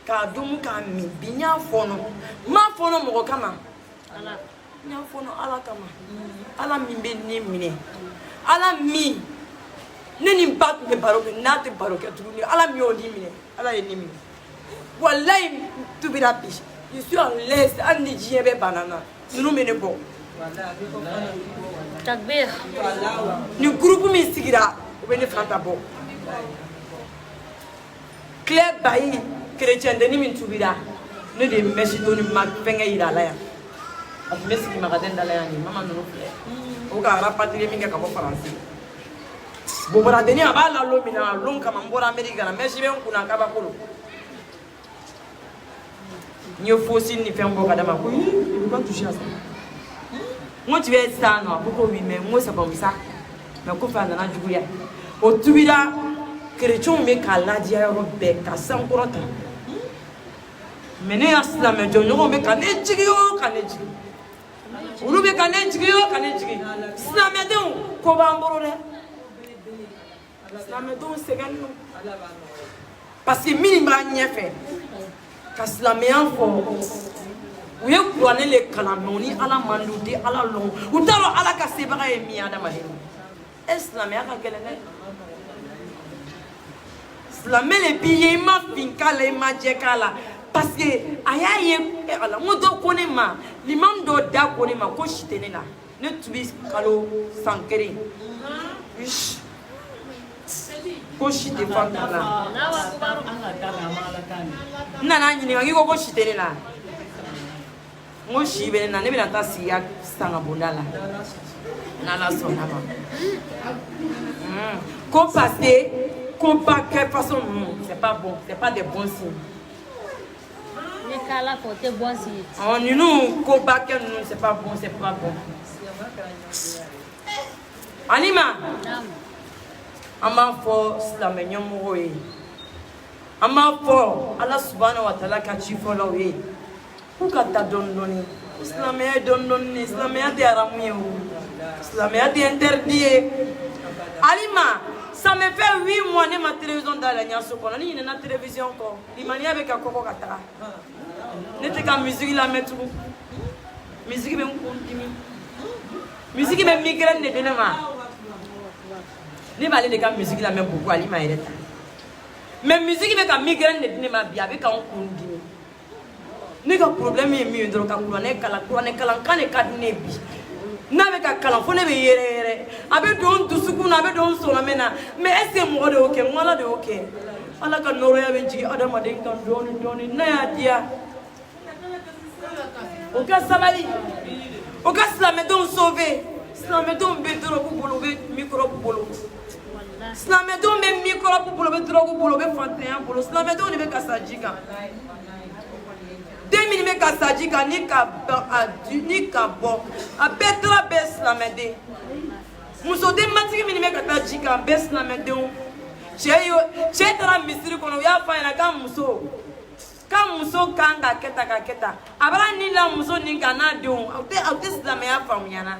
ka dum ka mi binya fono ma fono mo kama nya fono ala kama ala mi be ni mine ala mi neni bat me baroke na te baroke tu ala mi o ni mine ala ni mine wallahi tu bi rapi je suis en l'aise andi jiebe banana nous mene bon takbir ni groupe mi sigira o be ne fanta bon Claire Bayi chrétien de ni min tubira ne de meshi doni ma fenga ira la ya ab meshi ki magaden dala ya ni mama no fle o ga rapatrie minga ka bo français bo bora deni aba la lo mina lo kama mbora america na meshi be kuna ka ba kolo ni fosi ni fembo ka dama ko il va toucher à ça moi tu vais ça non pourquoi oui mais moi c'est comme ça mais ko fa na jugu ya o tubira chrétien me kala dia robe ka sankorota mene aslam jo nyogo me kane jigio kane jigi ulu be kane jigio kane jigi islam de ko bamboro re islam de segan parce que minimba nyefe ka islam en fo u ye kurane le kalamoni ala mandudi ala long u taro ala ka sebara e mi adama de islam ya ka kelene la mele biye ma finkala e ma jekala parce que ayaye ala mo do konema l'imam do da konema ko shitene la ne tubi kalo sankere ko shite fantala nana nyini ngi ko shitene la mo shibe na ne bina ta siya sanga bondala nala sona ma ko parce que combat quelle façon non c'est pas bon c'est pas des bons signes les cas là côté bon signe oh nous combat quel non c'est pas bon Anima ama fo islam nyomo we ama fo Allah subhanahu wa ta'ala ka chi fo lawe ku ka ta dondoni islam ya dondoni islam ya de aramu islam ya de interdit Alima ça me fait 8 mois ne ma télévision dans la nyaso kono ni na télévision ko imani avec akoko kata ne te ka musique la mettre musique be kontimi musique be migraine de denema ne balé de ka musique la même beaucoup Alima ereta mais musique be ka migraine de denema bia be ka kontimi ne ka problème e mi ndro ka kulane kala kane ka nebi n'avec un calafon et yere avec don dusuku avec don solamena mais est-ce que moi de OK moi de OK ala ka noro ya benji adama den kan doni na ya dia o ka sabali o ka slamé don sauver slamé don betro ku bolo be micro ku bolo slamé don be micro ku bolo be tro ku bolo be 21 bolo slamé don be ka sajika 2000 me ka sajika ni ka bo a betra bes la mede muso de matiki mi me ka tajika bes la mede o chetra misiri kono ya fa na ka muso kanga keta abara ni la muso ni kana de o te islam ya fa myana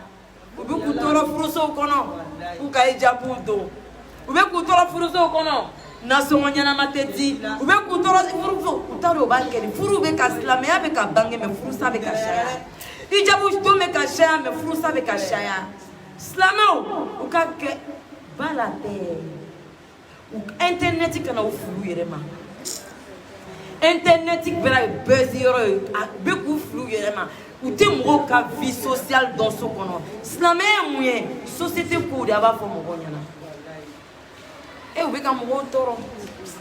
ubi ku toro furuso kono u ka ejabu do ube ku toro furuso kono na songonyana mateti ube ku toro furuso utaro ba keni furu be ka islam ya be ka bange me furu sa be ka shaya ijabu to me ka shaya me furu sa be ka shaya islam o ka ke balate internet kana o furu yerema internet bela beziro be ku furu yerema ou te mo ka vie sociale dans ce kono islam e moyen société ko de aba fo mo gonyana e ube ka mo toro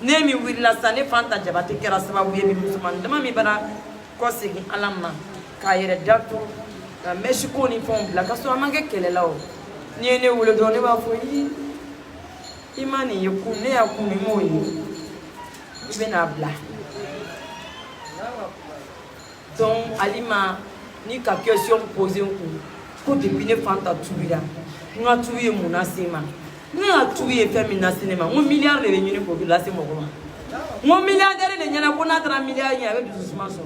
ne mi willa sane fanta jabate kera sababu ye mi musulman dama mi bana ko sigi alama ka yere datu ka mexico ni fon bla ka so amange kelela o ni ne wulo do ne ba fo yi imani ye ku ne ya ku mi moyi ibe na bla donc Alima ni ka question poser ko depuis ne fanta tuira nga tuye munasema nga tuye femina cinema 1 milliard de nyine ko la se mo 1 milliardaire de nyana ko na 3 milliards ya be doucement so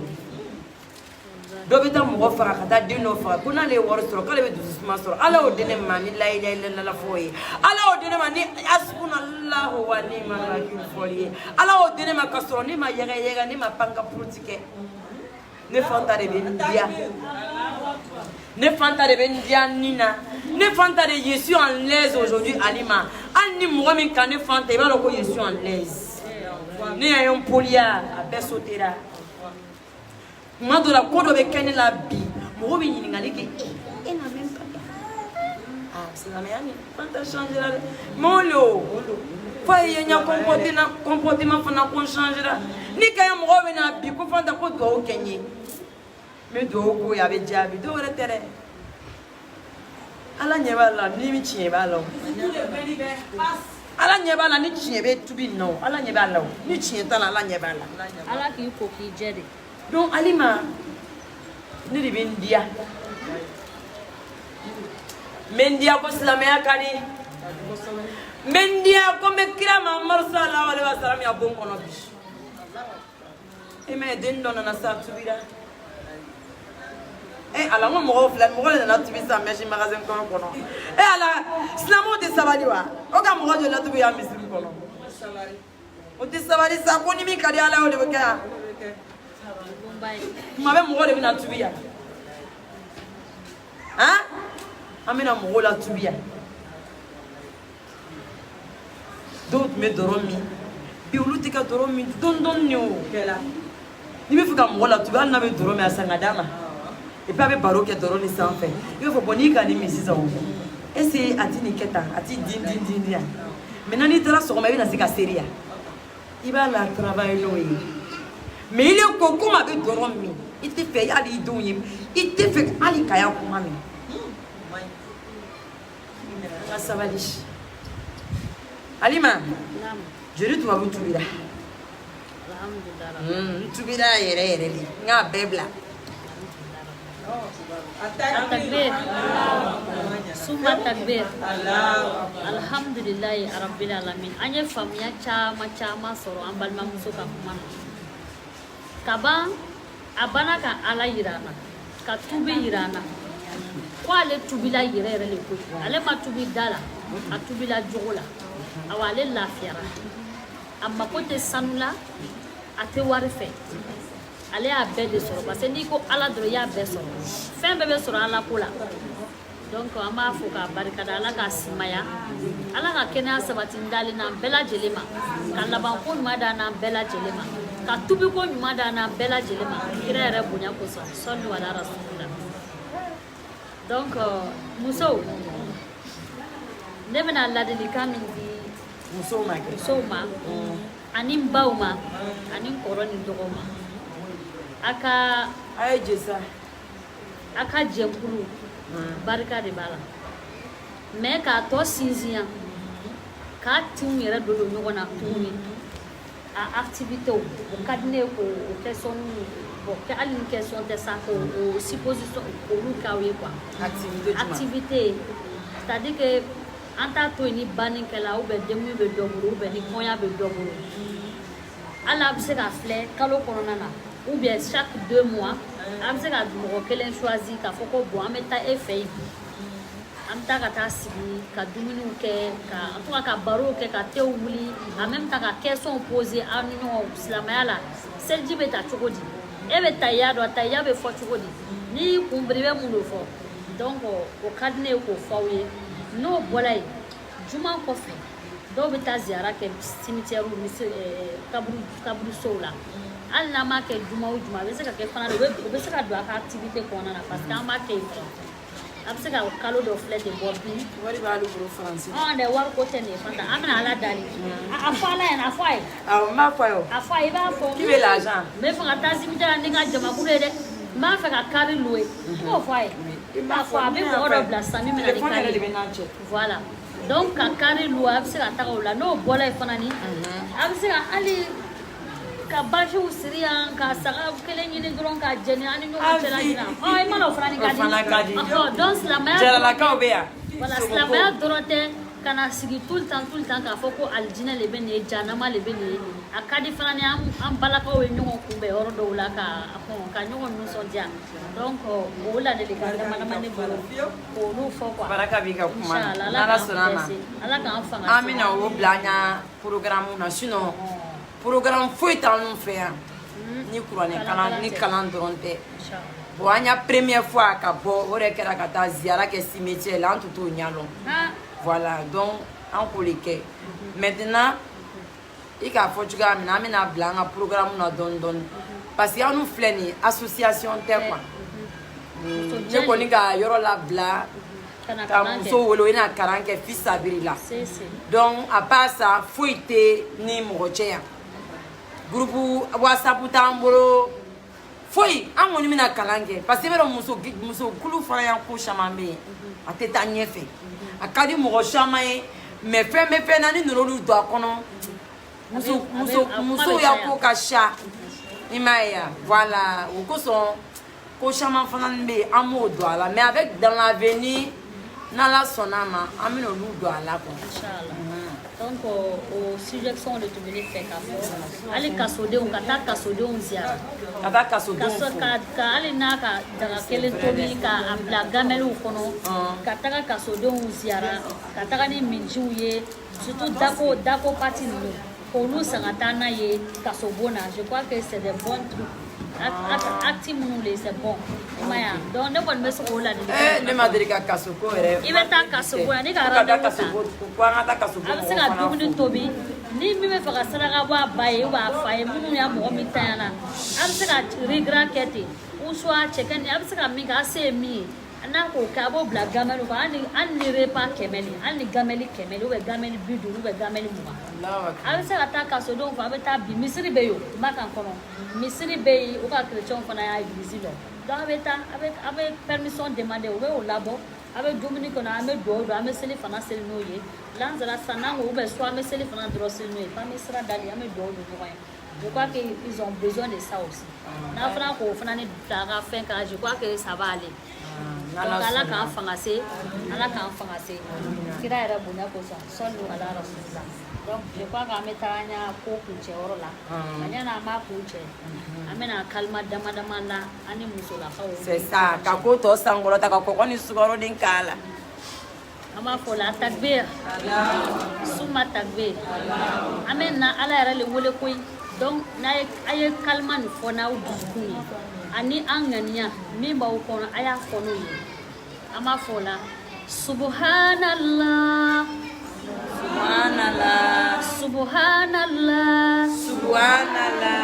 dɔ bɛ taa mɔgɔ faga ka taa den dɔ faga ko n'ale ye wari sɔrɔ k'ale bɛ dusukuma sɔrɔ ala y'o di ne ma ni la ilaha illallah fɔ ye ala y'o di ne ma ni hasbunallahu wa ni'mal wakil fɔli ye ala y'o di ne ma ka sɔrɔ ne ma yɛgɛ ne ma panka puruti kɛ ne fanta de bɛ n diya ne fanta de bɛ n diya ni na ne fanta de je suis en l'aise aujourd'hui Alima hali ni mɔgɔ min kan ne fanta i b'a dɔn ko je suis en l'aise ne y'a ye n poliya a bɛɛ sautera tuma dɔ la ko dɔ bɛ kɛ ne la bi mɔgɔ bɛ ɲininkali kɛ e na même pas silamɛya ni fanta changera dɛ mais o fo a ye n ya comportement fana ko n changera ni ka ye mɔgɔ bɛ na bi ko fanta ko duwawu kɛ n ye n bɛ duwawu k'o ye a bɛ jaabi dɔw wɛrɛ tɛ dɛ ala ɲɛ b'a la ni min tiɲɛ b'a la o ala ɲɛ b'a la ni tiɲɛ bɛ tubi nin na o ala ɲɛ b'a la o ni tiɲɛ t'a la ala ɲɛ b'a la ala k'i ko k'i jɛ de donc Alima ne de bɛ n diya n bɛ n diya ko silamɛya ka di n bɛ n diya ko n bɛ kira Mahamadu sallallahu alaihi wa sallam ya bon kɔnɔ bi e mɛ den dɔ nana sa tubira ala n ko mɔgɔw filɛ mɔgɔ de nana tubi sa mɛsi magasin kɔnɔ ala silamɛw tɛ sabali wa o ka mɔgɔ joli la tubi ya misiri kɔnɔ o tɛ sabali sa ko ni min ka di ala ye o de bɛ kɛ yan tuma bɛ mɔgɔ de bɛna tubi yan an bɛna mɔgɔw la tubi yan dɔw tun bɛ dɔrɔn min bi olu tɛ ka dɔrɔn min dɔɔni de o kɛla n'i bɛ fɛ ka mɔgɔ la tubi hali n'a bɛ dɔrɔn min a san ka d'a ma et puis a bɛ baro kɛ dɔrɔn ni sanfɛ i b'a fɔ bon n'i ka nin min sisan o est-ce que a tɛ nin kɛ tan a tɛ din yan maintenant n'i taara sɔgɔma i bɛna se ka seri yan i b'a la travailler n'o ye mais il est ko komi a bɛ dɔrɔn min i tɛ fɛ hali i denw ye i tɛ fɛ hali ka ya kuma min ka sabali Alima joli tubabu tubira n tubira yɛrɛ de n k'a bɛɛ bila takbir summa takbir alhamdulillahi rabbil alamin an ye faamuya caman sɔrɔ an balimamuso ka kuma na kaban a banna ka ala yira an na ka tubi yira an na ko ale tubila yɛrɛ de koyi ale ma tubi da la a tubila jogo la awa ale lafiyara a mako tɛ sanu la a tɛ wari fɛ ale y'a bɛɛ de sɔrɔ parce que n'i ko ala dɔrɔn i y'a bɛɛ sɔrɔ fɛn bɛɛ bɛ sɔrɔ ala ko la donc an b'a fɔ k'a barikada ala k'a simaya ala ka kɛnɛya sabati dalen n'an bɛɛ lajɛlen ma ka labanko ɲuman da n'an bɛɛ lajɛlen ma ka tubiko ɲuman da n'an bɛɛ lajɛlen ma kira yɛrɛ bonya kosɔn sɔli wala rasulila donc musow ne bɛna ladilikan min di musow ma ani n baw ma ani n kɔrɔ ni dɔgɔw ma a ka jɛkulu barika de b'a la mais k'a tɔ sinsin k'a tinw yɛrɛ don ɲɔgɔn na tuguni a activités o ka di ne ye k'o question bon hali ni question tɛ sa k'o supposition k'olu k'aw ye quoi activité c'est à dire que an t'a to yen ni bannikɛla ou bien denkundi bɛ dɔ bolo ou bien ni kɔɲɔ bɛ dɔ bolo hali a bɛ se ka filɛ kalo kɔnɔna na ou bien chaque 2 mois an bɛ se ka mɔgɔ kelen choisir k'a fɔ ko bon an bɛ taa e fɛ yen bi an bɛ taa ka taa sigi ka dumuniw kɛ ka en tout cas ka barow kɛ ka tew wuli en même temps ka question poser aw ni ɲɔgɔn silamɛya la seliji bɛ ta cogo di e bɛ tahiya dɔn tahiya bɛ fɔ cogo di n'i kun biri i bɛ mun de fɔ donc o ka di ne ye k'o fɔ aw ye n'o bɔra yen juma kɔfɛ dɔw bɛ taa ziyara kɛ cimetière kaburisow la hali n'an m'a kɛ juma o juma a bɛ se ka kɛ fana de o bɛ se ka don a ka activité kɔnɔna na parce que an b'a kɛ yen fɔlɔ a bɛ se ka kalo dɔ filɛ ten bɔ bi wari b'ale bolo faransi dɛ wari ko tɛ nin ye fanta an bɛna ala dali a fɔ ala ɲɛna a fɔ a ye n b'a fɔ a ye a fɔ a ye i b'a fɔ k'i bɛ l'argent n bɛ fɛ ka taa cimetière la ni n ka jamakulu ye dɛ n b'a fɛ ka kari louer n b'o fɔ a ye a fɔ a bɛ mɔgɔ dɔ bila sisan min bɛna ni kari ye voilà donc ka kari louer a bɛ se ka taga o la n'o bɔra yen fana ni a bɛ se ka hali ka basiw siri yan ka saga kelen ɲini dɔrɔn ka jɛni ani ɲɔgɔn cɛla ɲina i mana o fana ni ka di donc silamɛya jaralakaw bɛ yan voilà silamɛya dɔrɔn tɛ kana sigi tout le temps k'a fɔ ko aljinɛ le bɛ nin ye janama le bɛ nin ye a ka di fana ni an balakaw ye ɲɔgɔn kunbɛn yɔrɔ dɔw la ka ɲɔgɔn nisɔndiya donc o ladilikan dama ne bolo k'olu fɔ quoi baraka b'i ka kuma na ala sɔnna ma ala k'an fanga an bɛna o bila an ka programme na sinon programme foyi t'anw fɛ yan ni kuranɛ kalan ni kalan dɔrɔn tɛ bon an y'a première fois ka bɔ o de kɛra ka taa ziyara kɛ cimetière la an tun t'o ɲɛdɔn voilà donc an k'o de kɛ maintenant i k'a fɔ cogoya min na an bɛna bila an ka programme na dɔɔni dɔɔni parce que anw filɛ nin association tɛ quoi ne kɔni ka yɔrɔ labila ka muso wele o bɛna kalan kɛ fi sabiri la donc à part ça foyi tɛ ni mɔgɔ cɛ yan groupe whatsapp t'an bolo foyi an kɔni bɛna kalan kɛ parce que i bɛ dɔn muso kulu fana y'an ko caman bɛ yen a tɛ taa ɲɛfɛ a ka di mɔgɔ caman ye mais fɛn bɛ fɛn na ni n'olu don a kɔnɔ musow y'a ko ka ca i m'a ye yan voilà o kosɔn ko caman fana bɛ yen an m'o don a la mais avec dans l'avenir n'ala sɔnna a ma an bɛna olu don a la quoi. donc o suggestion de tun bɛ ne fɛ k'a fɔ hali kasodenw ka taa kasodenw ziyara ka taa kasodenw fo ka hali n'a ka daga kelen tobi k'a bila gamɛliw kɔnɔ ka taga kasodenw ziyara ka taga ni minjiw ye surtout dako parti ninnu k'olu san ka taa n'a ye kasobon na je crois que c'est des bons trucs acte minnu le c'est bon i ma ye wa donc ne kɔni bɛ se k'o ladilikan ne ma deli ka kasoko yɛrɛ i bɛ taa kasobon yan ne ka rendez-vous ta a bɛ se ka dumuni tobi ni min bɛ fɛ ka saraka bɔ a ba ye ou bien a fa ye minnu y'a mɔgɔ min tanyana a bɛ se ka rigra kɛ ten ou soit cɛkɛ a bɛ se ka min kɛ a se ye min ye n'a k'o kɛ a b'o bila gamɛli kɔnɔ hali ni repas 100 hali ni gamɛli 100 ou bien gamɛli 50 ou bien gamɛli 20 a bɛ se ka taa kasodenw fɔ a bɛ taa bi misiri bɛ yen o Makan kɔnɔ misiri bɛ yen o ka chrétienw fana y'a église dɔn donc a bɛ taa a bɛ permission demander o bɛ o labɔ a bɛ dumuni kɔnɔ an bɛ dugawu don an bɛ seli fana seli n'o ye lansara sisan n'an ko ou bien soit an bɛ seli fana dɔrɔn seli n'o ye f'an bɛ sira dali an bɛ dugawu don ɲɔgɔn ye je crois qu'ils ont besoin de ça aussi n'a fana k'o fana ni bila ka fɛn kan je crois que ça va aller donc ala k'an fanga se kira yɛrɛ bonya kosɔn sɔli ala rasulila donc je crois que an bɛ taa an y'a ko kuncɛ yɔrɔ la nka yanni an b'a kuncɛ an bɛna kalima dama dama la an ni musolakaw c'est ça ka ko tɔ sankɔrɔta ka kɔgɔ ni sukaroden k'a la an b'a fɔ la takbir suma takbir an bɛ na ala yɛrɛ le wele koyi donc a ye kalima nin fɔ n'aw dusukun ye ani an ŋaniya min b'aw kɔnɔ a y'a fɔ n'o ye an b'a fɔ la subhanallah subhanallah subhanallah subhanallah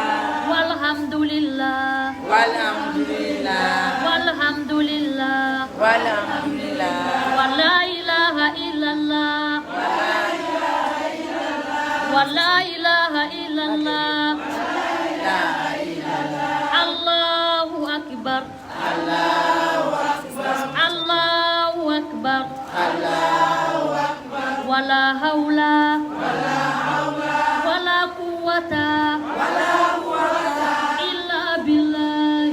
walhamdulillah walhamdulillah walhamdulillah walhamdulillah wala ilaha illallah wala ilaha illallah Allahu akbar Allahu akbar wala hawla wala quwwata illa billah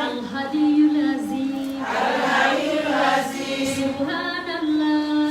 al-hadiyyul azim subhanallah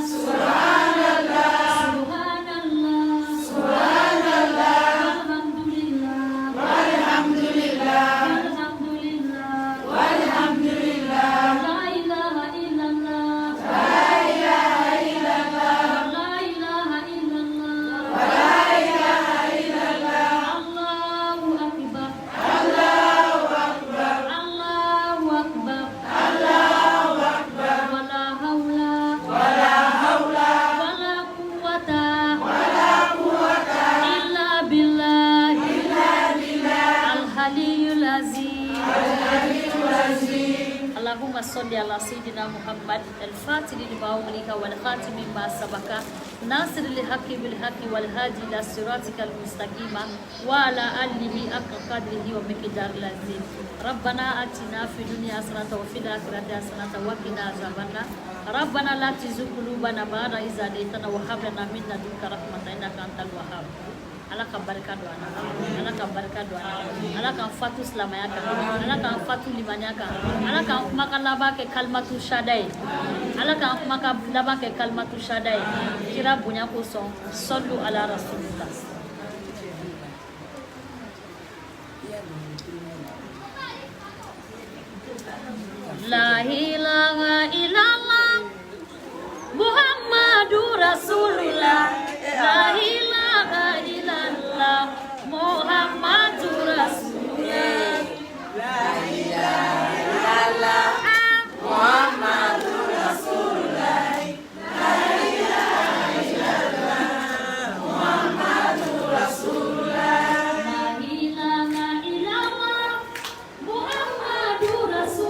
اللهم صل على سيدنا محمد الفاتح لما أغلق والخاتم لما سبق ناصر الحق بالحق والهادي إلى صراطك المستقيم وعلى آله حق قدره ومقداره العظيم ربنا آتنا في الدنيا حسنة وفي الآخرة حسنة وقنا عذاب النار ربنا لا تزغ قلوبنا بعد إذ هديتنا وهب لنا من لدنك رحمة إنك أنت الوهاب ala ka barika don an na ala ka barika don an na ala k'an fatu silamɛya kan ala k'an fatu limaniya kan ala k'an kumakan laban kɛ kalimatu sada ye ala k'an kuma ka laban kɛ kalimatu shada ye kira bonya kosɔn sɔlu ala rasulillah. La ilaha illallah Muhammadu Rasulullah. La ilaha illallah Muhammadu Rasulullah. La ilaha illallah Muhammadu Rasulullah. La ilaha illallah Muhammadu Rasulullah. La ilaha illallah Muhammadu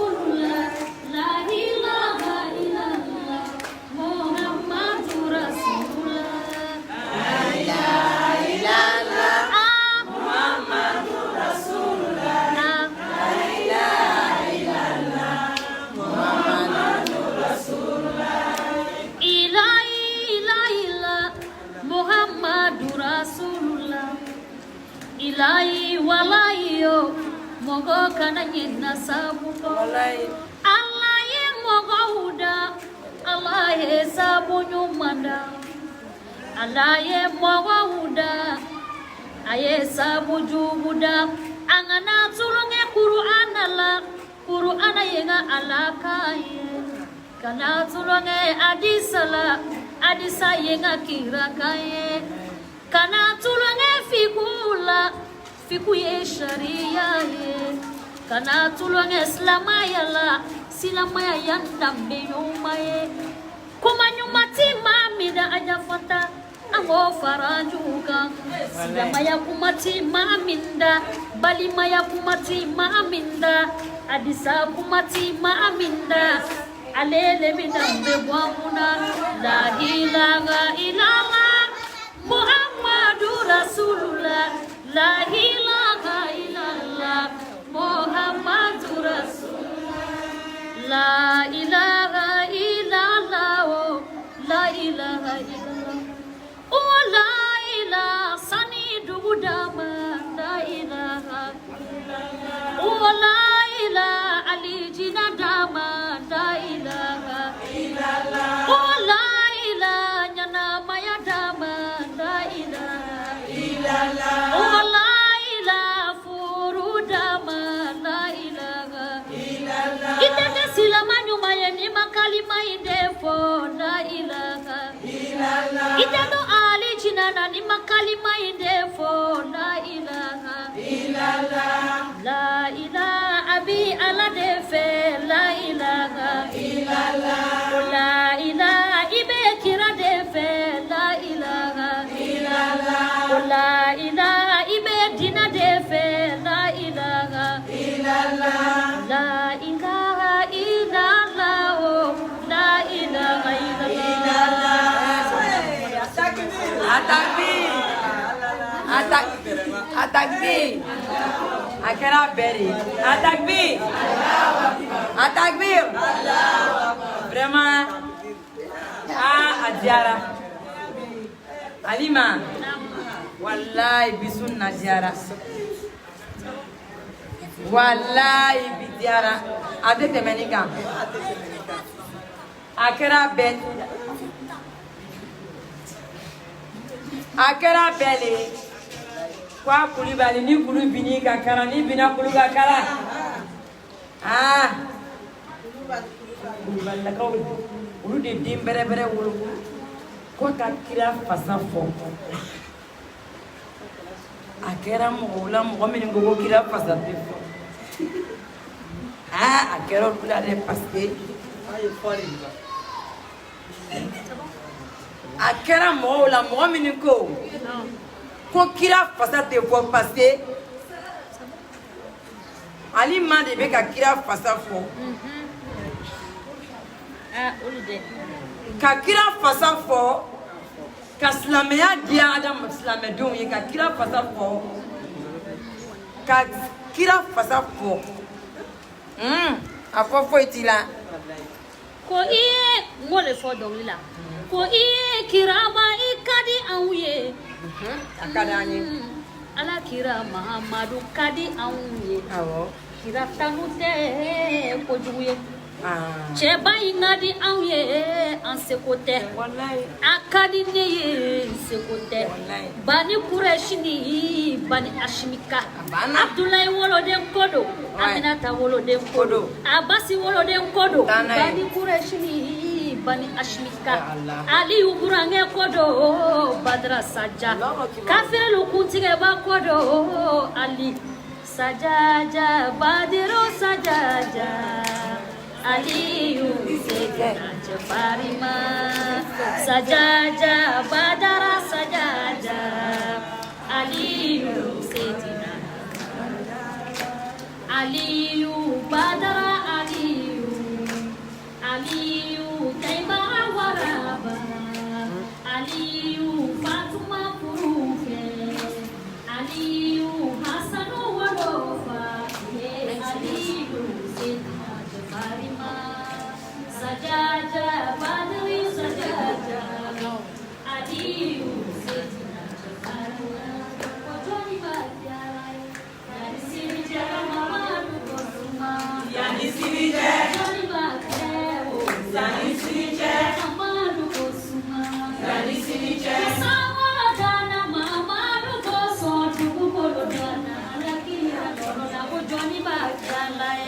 Rasulullah. La ilaha illallah Muhammadu Rasulullah. La ilaha illallah Muhammadu Rasulullah. La ilaha illallah Muhammadu Rasulullah. Muhammadu Rasulullah. Ilahi walahi yo mogo kana nyina sabu ko. Allah ye mogo huda, Allah ye sabu nyumanda. Allah ye mogo huda, aye sabu jubuda. Angana tulunge Qur'ana yenga alaka ye. Kana tulunge adisa yenga kiraka ye. Kana tulunge fiku ye sharia ye. Kana tulunge silamaya yandambe nyuma ye. Kuma nyuma timamida ajafata ango farajuka. Silamaya kumati maaminda, balimaya kumati maaminda, adisa kumati maaminda. Alele bidambe bwamuna. La ilaha illallah Muhammadu Rasulullah. La ilaha illallah Muhammadu Rasulullah. La ilaha illallah. La ilaha illallah. Oh la ilaha sani dugudama. La ilaha illallah. Oh la ilaha alijina dama. La ilaha illallah. Oh la ilaha nyana maya dama. La ilaha illallah. Oh la ilaha furu dama. La ilaha illallah. Itake silamanyu mayeni makalima indefo. La ilaha illallah. Itado alijina na ni makalima indefo. La ilaha illallah. La ilaha abi ala defe. La ilaha illallah. La ilaha ibe kira defe. La ilaha illallah. La ilaha ibe dina defe. La ilaha illallah. La ilaha illallah. La ilaha illallah. Atakbir. Akera beri. Atakbir. Vraiment. Adiara. Alima. Wallahi bisun nadiara. Wallahi bidiara. Ade temenika. Akera beri. Akera beli. Kwa kulibali ni kulu bini kakara ni bina kulu kakara. Kulibali la kau ulu di dim bere ulu. Kwa kakira fasa fo. Akera mula mini gogo kira fasa fo. Akera kula de paske. Akera mula mini ko. Ko kira fasa te fo paske Ali man de be ka kira fasa fo. Ka kira fasa fo ka silamɛya diya adam silamɛdenw ye ka kira fasa fo ka kira fasa fo a fɔ foyi t'i la ko iye ngole fo dɔnkili la ko iye kiraba I kadi anw ye a ka di an ye ala kira Mahamadu kadi anw ye awɔ kira tanu tɛ kojugu ye Cheba ingadi auye ansekote. Akadi neye sekote. Bani kureshini bani ashimika. Abdullah wolo dem kodo. Aminata wolo dem kodo. Abasi wolo dem kodo. Bani kureshini bani ashimika. Ali uburange kodo badra saja. Kafelu kuntige ba kodo Ali sajaja badiro sajaja. Aliyu Sayyidina Jafarima Sajaja Badara Sajaja Aliyu Sayyidina Aliyu Badara Aliyu Taimara Waraba Aliyu Fatuma Furufe Aliyu Hasanu Wadofa Aliyu Sayyidina Jafarima Sajaja Badri Sajaja Aliyu Sayyidina Jafarima Kojoni Badialai Yani Sirija Mamadu Kosuma Yani Sirija Kojoni Badialai Yani Sirija Mamadu Kosuma Yani Sirija Kisawala Dana Mamadu Koso Tukukolo Dana Alakia Korona Kojoni Badialai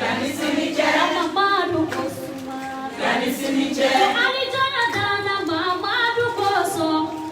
Yani Sirija Mamadu Kosuma Yani Sirija Alijana Dana Mamadu Koso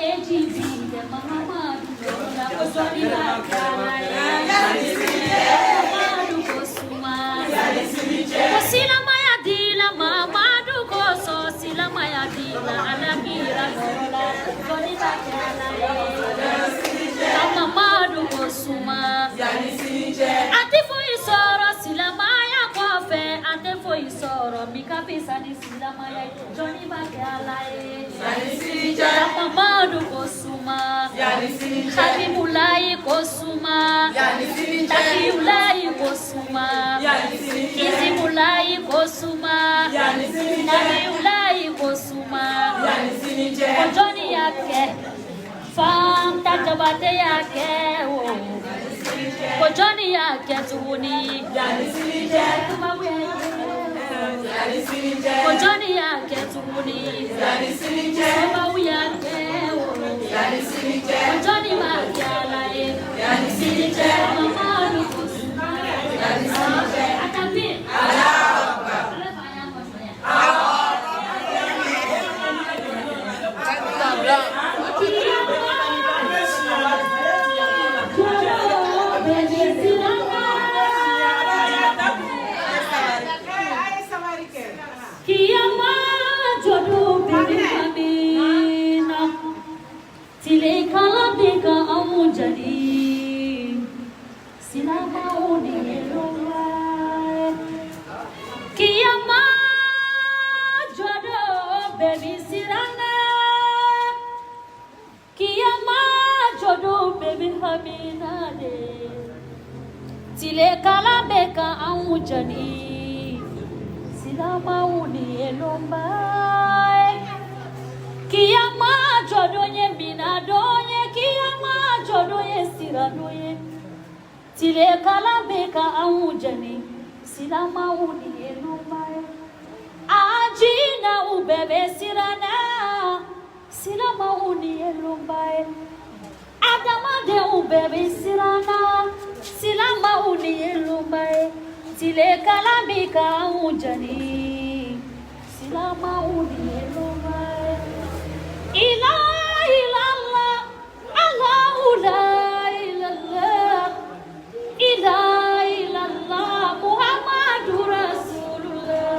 AGB de Mamadu Korona Kojoni Badialai Yani Sirija Mamadu Kosuma Yani Sirija Kosila Maya Dila Mamadu Koso Sila Maya Dila Alakira Korona Kojoni Badialai Yani Sirija Mamadu Kosuma Yani Sirija Atifu Isoro Sila Maya Kofe Atefo Isoro Mikapisa ni Sila Maya Kojoni Badialai Yani Sirija Mamadu Kosuma Yani Sirija Habibulai Kosuma Yani Sirija Takiulai Kosuma Yani Sirija Izimulai Kosuma Yani Sirija Nabiulai Kosuma Yani Sirija Kojoni yake Fanta jabate yake Kojoni yake tuhuni Yani Sirija Yani Sirija Kojoni yake tuhuni Yani Sirija Sababu yake Yani Sirija Kojoni makialai Yani Sirija Mamadu Kosuma Yani Sirija Atakbir Allahu Akbar Kiyama jodo bebe amina Tile kala beka amujadi Silama uni elonga Kiyama jodo bebe siranga Kiyama jodo bebe amina de Tile kala beka amujadi Silama uni elomba Kiyama jodonye binadonye Kiyama jodonye siradoye Tile kalabeka aujani Silama uni elomba Ajina ubebe sirana Silama uni elomba Adama de ubebe sirana Silama uni elomba Tile kalabika ujani Silama uni eloma Ila ilallah Allah la ilallah Ila ilallah Muhammadu Rasulullah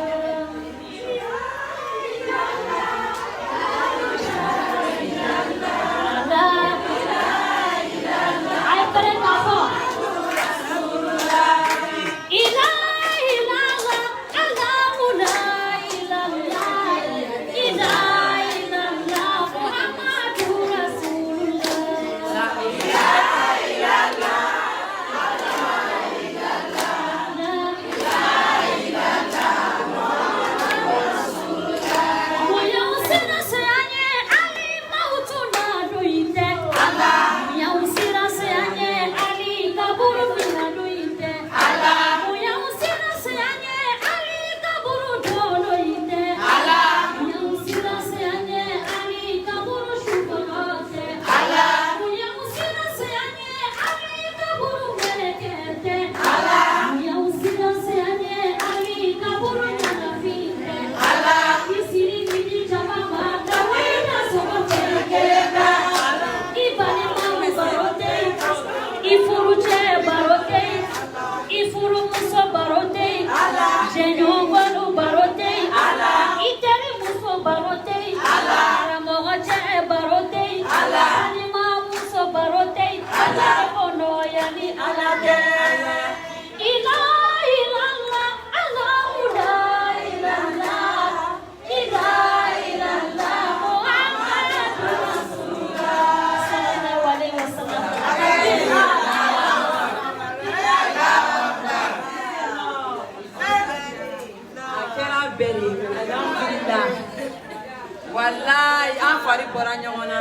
Wallahi, an fari bɔra ɲɔgɔn na.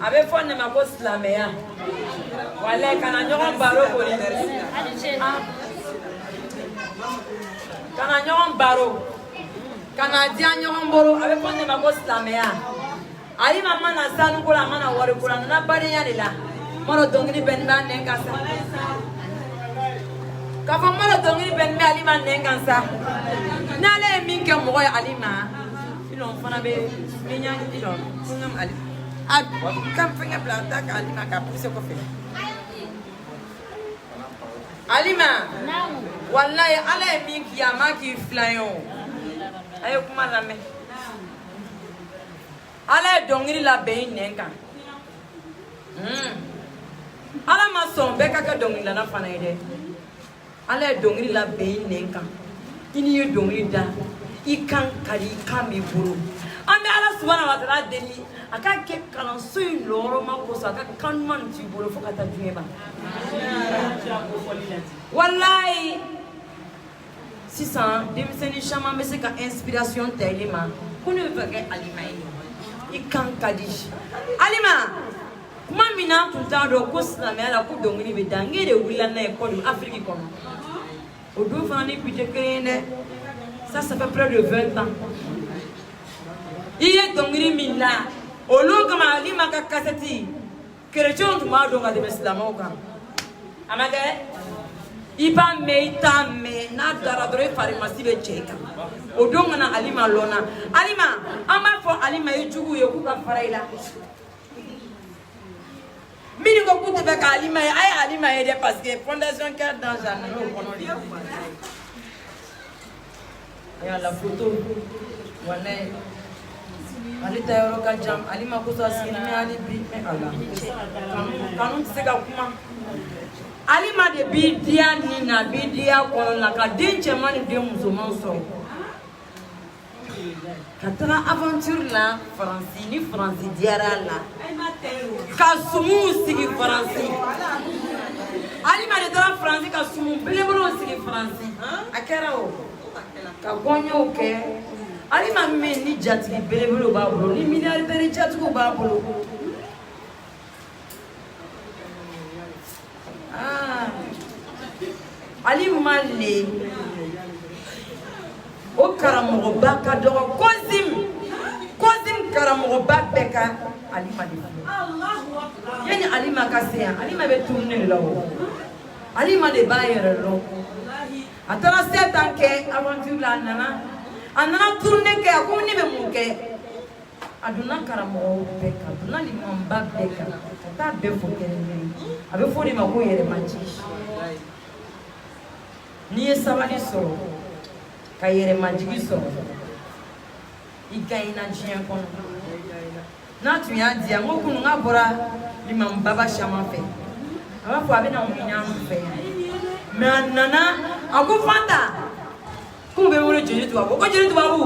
A bɛ fɔ ne ma ko silamɛya. Wallahi, kana ɲɔgɔn baro boli. Kana ɲɔgɔn baro. Kana diya ɲɔgɔn bolo. A bɛ fɔ ne ma ko silamɛya. Alima mana sanu ko la, a mana wari ko la, a nana badenya de la. Mɔrɔ dɔnkili bɛ nin b'a nɛn kan sa. K'a fɔ mɔrɔ dɔnkili bɛ nin bɛ Alima nɛn kan sa. N'ale ye min kɛ mɔgɔ ye Alima. Non, fana be minya ni don ngam ali a kam fenga blanta ka Alima ka puse ko fe Alima wallahi ala e min kiyama ki flayon ayo kuma la me ala e dongiri la be nenka ala ma son be ka dongiri la na fana ide ala e dongiri la be nenka ini ye dongiri da ikan kari kami buru ambe ala subhanahu wa ta'ala deli aka ke kalan suy loro ma ko sa ka kan man ti buru fo kata duema wallahi sisan demiseni chama me se ka inspiration telema kunu be ke Alima ikan kadi Alima kuma mina tunta do ko silamɛ la ko dongini be dange de wula na e ko Afrique kono o do fana ni pije kene. Ça fait près de 20 ans. Il est donc là. Au lieu que ma lima ka cassette, chrétien tu m'as donné des islamo kan. Amade, iba meita me na daradore pharmacie be cheka. O donga na Alima lona. Alima, ama fo Alima yujugu yoku ka faraila. Mini ko kutu be ka Alima ay Alima ede parce que fondation cœur dans janano kono li. Ya la photo wala alita yoro ka jam Alima ko so asini me ali bi me ala kanu tseka kuma Alima de bi dia ni na bi dia ko la ka denche mani de musulman so katara aventure la France diara la ka sumu sigi France Alima de tra France ka sumu belebolo sigi France akera o ka gonyo ke Alima me ni jatigi belebelo ba bolo ni milliardaire jatigo ba bolo Alima le o karamogo ba ka dogo kozim karamogo ba beka Alima de Allahu akbar yani Alima ka se Alima be tourner là haut Alima de ba yere lo atara 7 ans ke aventure la nana tourner ke akumni be muke aduna karamo be ka aduna limamba be ka ta be fo kene abe fo ni mako yere manchi ni esabali soro ka yere manchi soro ikaina jien kono na tu ya dia ngokunu ngabora limamba ba shama fe aba fo abe na munya fe nana aku fanta ku be wore jeri to abo ko jeri to babu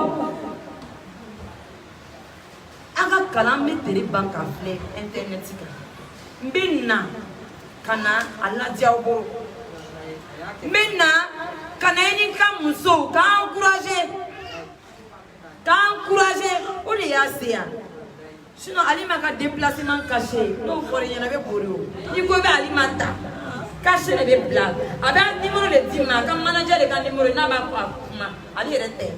aga kalam me tere banka fle internet ka mbinna kana alla diawo mbinna kana ni ka muso ka encourager o le ya sia sinon Alima ka déplacement caché no fori yana be boro iko be Alima ta caché les blagues. Avec un numéro de Dima, comme manager de numéro, n'a pas quoi. Elle est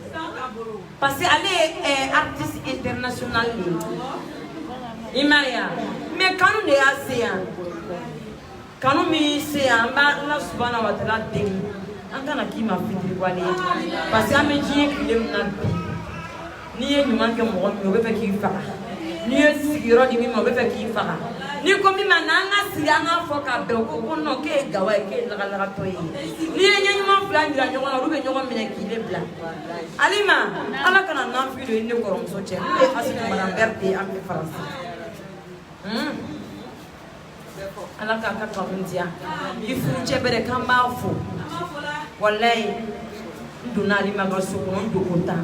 parce qu'elle est artiste international. Imaya. Mais quand on est assez, quand on est assez, on a souvent la télé ding. On a qui m'a fait dévoiler. Parce qu'à mes yeux, il est un ni est humain que moi, je vais faire qui fait. Ni est sirop de moi, je vais faire qui fait. Ni komi mananga sianga foka beko kono ke gawa ke la toyi ni yenye mo plan dira nyoko na rube nyoko mine kile bla Alima ala kana na fi do ni korom so che e asi ko madame Berté am France ala ka ka kamundia ifu chebere kamba fu wallahi nduna ali magaso ko ndo kota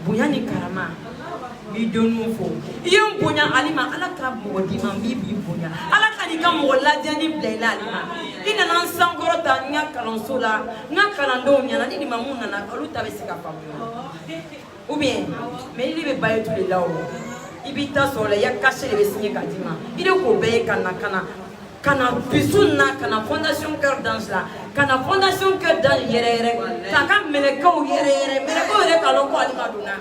bunya ni karama bi donu fo yem bunya alima ala ka modi man bi bunya ala ka ni kam wala jani blela alima ina nan sangoro ta nya kalonso la nga kalando nya na ni mamuna na aluta besika pa ou bien mais il be baye tous les là ibita sole ya cacher le signer kadima il ko be kana bisunna kana fondation cœur d'ange la kana fondation cœur d'ange yere kaka meleko yere meleko yere kaloko alima duna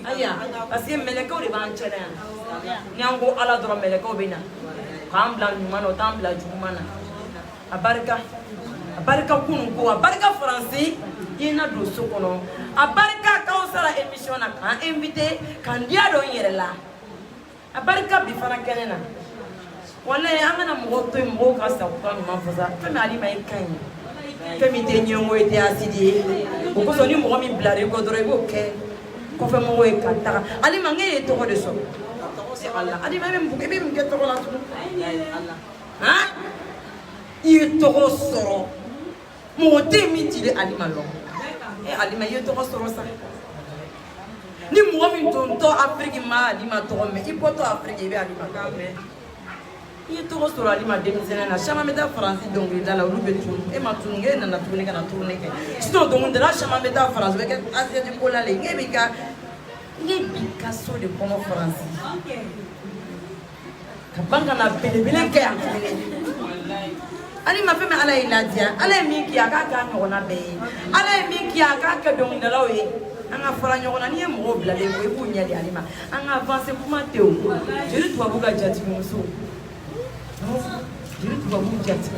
aya parce que meleko le ban chene nyango ala dro meleko bina kambla nyumano tambla jumana abarika kunu ko abarika français ina do sokono abarika kausala émission na kan invité kan dia do yere la abarika bi fana kenena wallahi amana mo to mo ka sa ko ma faza fami ali mai kan fami te nyongo ete asidi ko so ni mo mi blare ko dore ko ke ko fe mo e kata ali mangé to ko de so Allah ali mai me ke be to ko la to Allah ha il to ko soro mo te mi ti le ali malo e ali mai to ko soro sa ni mo mi to Afrique ma ali ma to me ipoto Afrique be ali ma ka me il to soro ali ma demisena na chama meta France donc il la rube tout e ma tunge na tourner kana tourner ke sinon donc de la chama meta France avec asia de kola le ngebika so de kono France kabanga na belebele ke ali ma feme ala iladia ala mi ki aka ka ngona be ala mi ki aka ka donc de la we anga fara nyona ni mo bla le ko ku nyali alima anga avancer kuma teo je dois buga jati muso je dois buga jati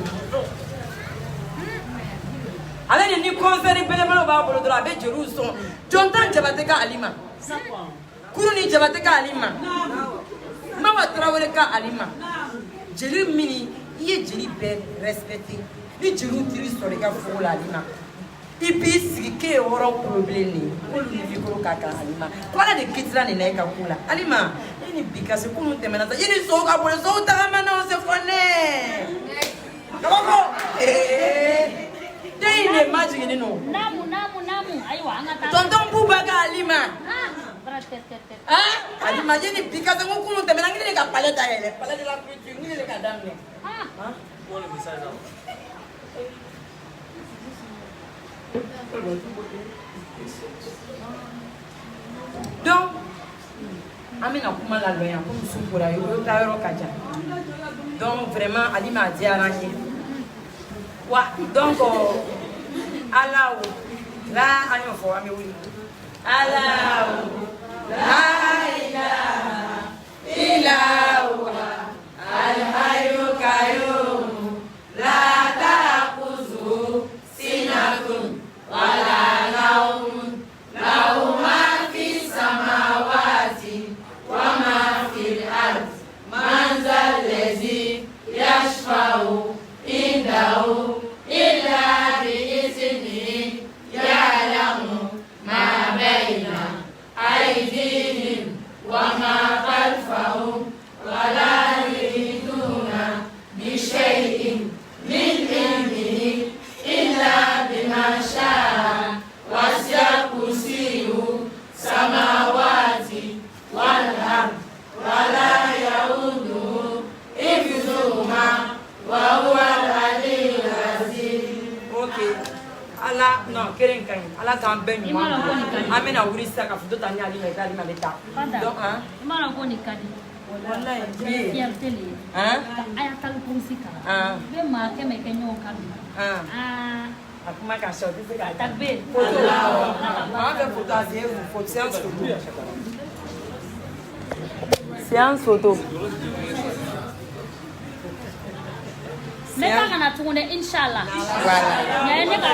ala ni concert belebele ba bolo dra be jeruson jontan jabate ka alima kuruni jabate ka alima mama trawere ka alima jeli mini iye jeli be respecté ni jeli tiri sori ka fola alima ipi sike oro problème ko lu ni ko kaka alima wala de kitla ni na ka kula alima ni bikase kunu temena ta yini so ka bole so ta mana se fone kabo dei ne magic ni no namu aiwa angata tonton buba ka alima ah alima yini bikase kunu temena ngini ka paleta ele paleta la culture ngini ka damne pour le message donc amina kuma la loya ko musukura yo ta yoro kaja donc vraiment ali ma diara ni wa donc ala la ayo fo ami wi ala la ilaha illa huwa al hayyu qayyum la ta'khudhuhu sinatun wala nawm lahu ma fis samawati wa ma fil ard man zal ladzi yashfa'u indahu illa bi iznihi ya'lamu ma bayna aydihim wa ma khalfahum wa la yuhituna bi shay'in min ilmihi illa bima sha'a wasi'a kursiyuhu samawati wal ard wa la ya'uduhu hifdhuhuma wa huwa al-aliyyul azim. Okay. Ala no keren kan ala kan ben nyuma amena wuri saka fudo tani ali me kali ma beta donc hein imana ko ni kadi wallahi fier tele hein aya tal kumsika be ma ke me kenyo kadi akuma ka shot se ka takbe photo ma ka photo asiye photo séance photo séance photo ne ka kana tugune inshallah voilà ne ka